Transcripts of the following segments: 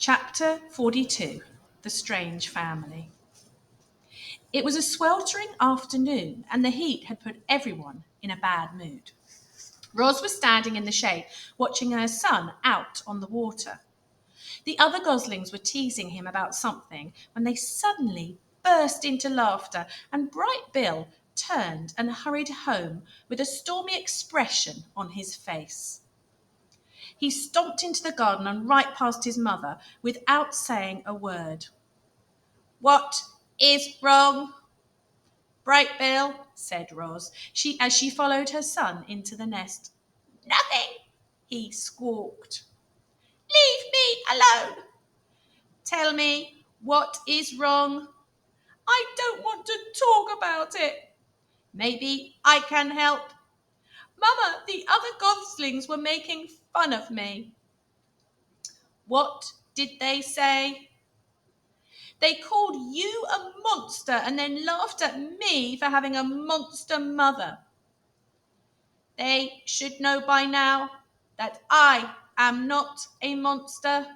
Chapter 42 The Strange Family. It was a sweltering afternoon, and the heat had put everyone in a bad mood. Ros was standing in the shade, watching her son out on the water. The other goslings were teasing him about something when they suddenly burst into laughter, and Bright Bill turned and hurried home with a stormy expression on his face. He stomped into the garden and right past his mother without saying a word. "What is wrong?" "Bright Bill," said Ros, as she followed her son into the nest. "Nothing," he squawked. "Leave me alone." "Tell me, what is wrong?" "I don't want to talk about it." "Maybe I can help." "Mama, the other goslings were making fun of me." "What did they say?" "They called you a monster and then laughed at me for having a monster mother." "They should know by now that I am not a monster."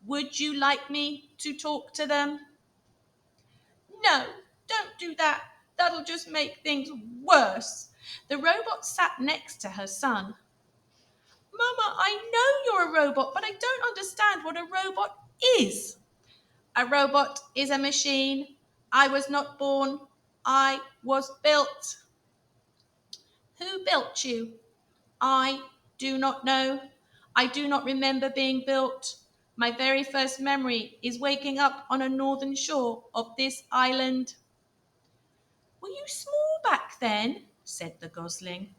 "Would you like me to talk to them?" "No, don't do that. That'll just make things worse." The robot sat next to her son. "Mama, I know you're a robot, but I don't understand what a robot is." "A robot is a machine. I was not born. I was built." "Who built you?" "I do not know. I do not remember being built. My very first memory is waking up on a northern shore of this island." "Were you small back then?" said the gosling.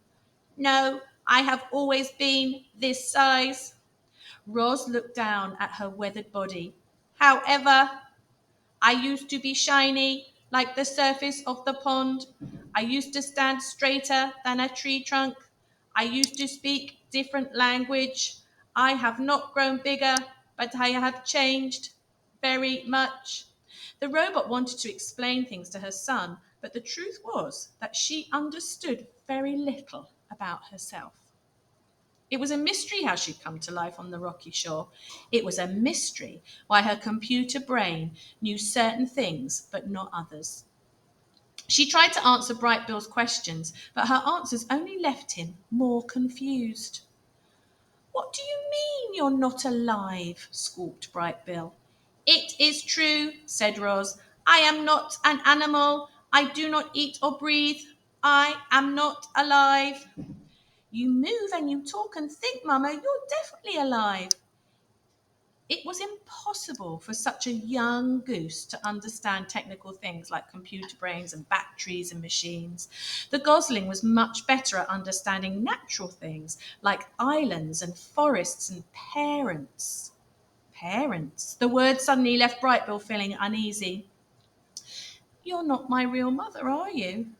"No, I have always been this size." Ros looked down at her weathered body. "However, I used to be shiny like the surface of the pond. I used to stand straighter than a tree trunk. I used to speak different language. I have not grown bigger, but I have changed very much." The robot wanted to explain things to her son, but the truth was that she understood very little about herself. It was a mystery how she'd come to life on the rocky shore. It was a mystery why her computer brain knew certain things but not others. She tried to answer Bright Bill's questions, but her answers only left him more confused. "What do you mean you're not alive?" squawked Bright Bill. "It is true," said Ros. "I am not an animal. I do not eat or breathe. I am not alive." "You move and you talk and think, Mama. You're definitely alive." It was impossible for such a young goose to understand technical things like computer brains and batteries and machines. The gosling was much better at understanding natural things like islands and forests and parents. Parents. The word suddenly left Brightbill feeling uneasy. "You're not my real mother, are you?"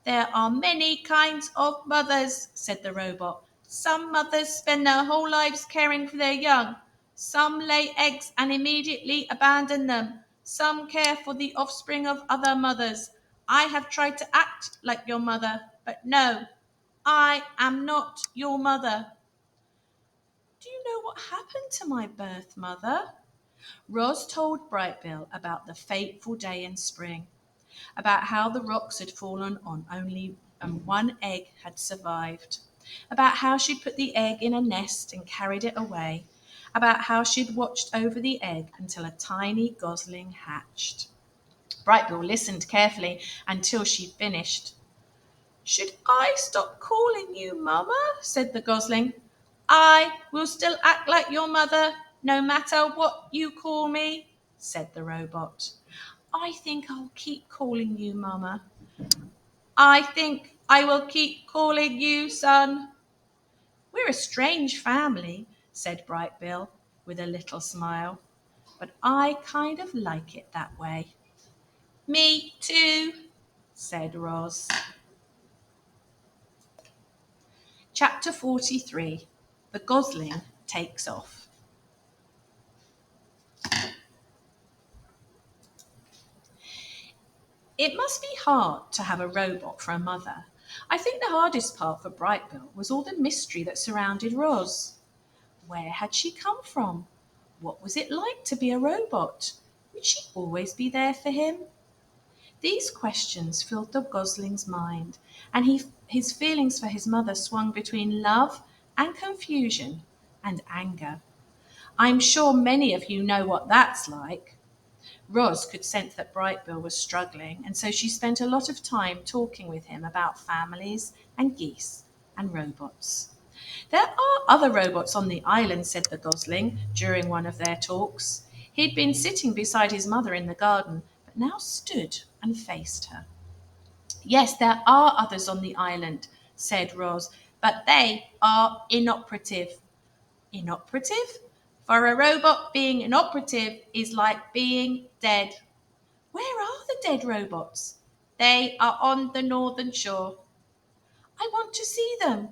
"There are many kinds of mothers," said the robot. "Some mothers spend their whole lives caring for their young. Some lay eggs and immediately abandon them. Some care for the offspring of other mothers. I have tried to act like your mother, but no, I am not your mother." "Do you know what happened to my birth mother?" Ros told Brightbill about the fateful day in spring, about how the rocks had fallen on only and one egg had survived, about how she'd put the egg in a nest and carried it away, about how she'd watched over the egg until a tiny gosling hatched. Brightbill listened carefully until she'd finished. "Should I stop calling you Mama?" said the gosling. "I will still act like your mother, no matter what you call me," said the robot. "I think I'll keep calling you Mama." "I think I will keep calling you son." "We're a strange family," said Bright Bill with a little smile, "but I kind of like it that way." "Me too," said Ros. Chapter 43 The Gosling Takes Off. It must be hard to have a robot for a mother. I think the hardest part for Brightbill was all the mystery that surrounded Ros. Where had she come from? What was it like to be a robot? Would she always be there for him? These questions filled the gosling's mind, and his feelings for his mother swung between love and confusion and anger. I'm sure many of you know what that's like. Roz could sense that Brightbill was struggling, and so she spent a lot of time talking with him about families and geese and robots. There are other robots on the island, said the gosling during one of their talks. He'd been sitting beside his mother in the garden, but now stood and faced her. Yes, there are others on the island, said Roz, but they are inoperative. Inoperative? For a robot, being inoperative is like being dead. Where are the dead robots? They are on the northern shore. I want to see them.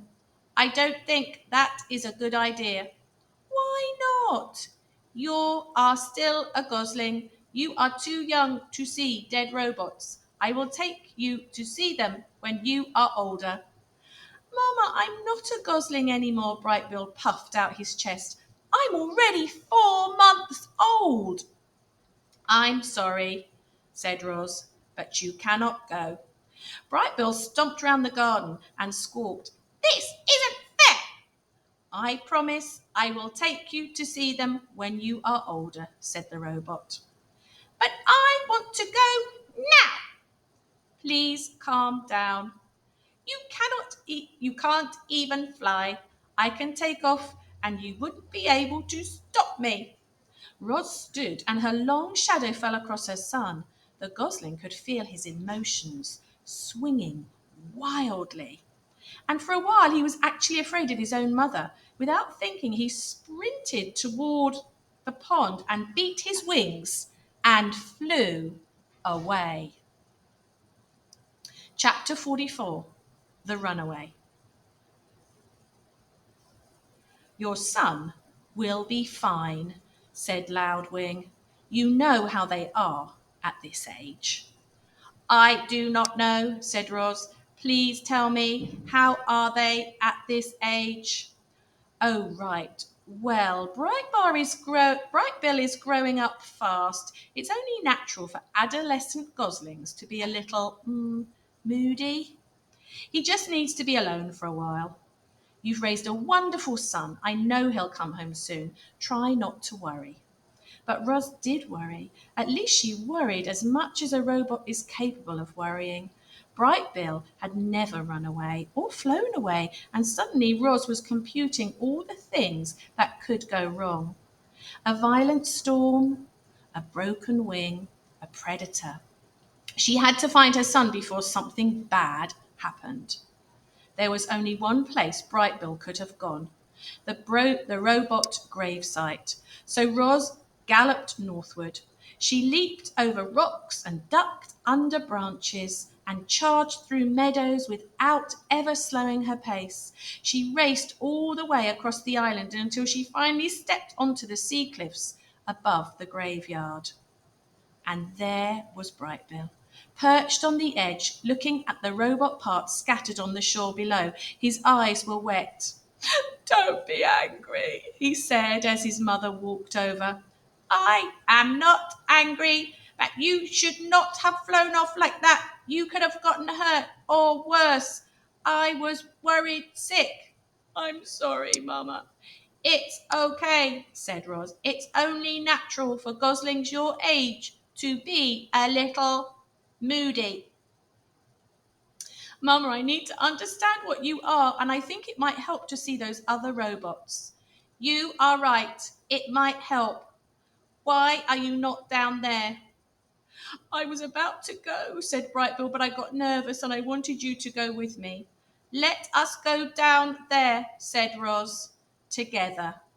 I don't think that is a good idea. Why not? You are still a gosling. You are too young to see dead robots. I will take you to see them when you are older. Mama, I'm not a gosling anymore, Brightbill puffed out his chest. I'm already 4 months old. I'm sorry, said Roz, but you cannot go. Brightbill stomped round the garden and squawked, This isn't fair! I promise I will take you to see them when you are older, said the robot. But I want to go now. Please calm down. You can't even fly. I can take off and you wouldn't be able to stop me. Roz stood and her long shadow fell across her son. The gosling could feel his emotions swinging wildly. And for a while he was actually afraid of his own mother. Without thinking, he sprinted toward the pond and beat his wings and flew away. Chapter 44, The Runaway. Your son will be fine, said Loudwing. You know how they are at this age. I do not know, said Roz. Please tell me, how are they at this age? Oh, right. Well, Brightbill is growing up fast. It's only natural for adolescent goslings to be a little moody. He just needs to be alone for a while. You've raised a wonderful son. I know he'll come home soon. Try not to worry. But Roz did worry. At least she worried as much as a robot is capable of worrying. Brightbill had never run away or flown away, and suddenly Roz was computing all the things that could go wrong. A violent storm, a broken wing, a predator. She had to find her son before something bad happened. There was only one place Brightbill could have gone, the robot gravesite. So Roz galloped northward. She leaped over rocks and ducked under branches and charged through meadows without ever slowing her pace. She raced all the way across the island until she finally stepped onto the sea cliffs above the graveyard. And there was Brightbill, perched on the edge, looking at the robot parts scattered on the shore below. His eyes were wet. Don't be angry, he said as his mother walked over. I am not angry, but you should not have flown off like that. You could have gotten hurt, or worse. I was worried sick. I'm sorry, Mama. It's okay, said Roz. It's only natural for goslings your age to be a little moody. Mama, I need to understand what you are, and I think it might help to see those other robots. You are right. It might help. Why are you not down there? I was about to go, said Brightbill, but I got nervous and I wanted you to go with me. Let us go down there, said Roz, together.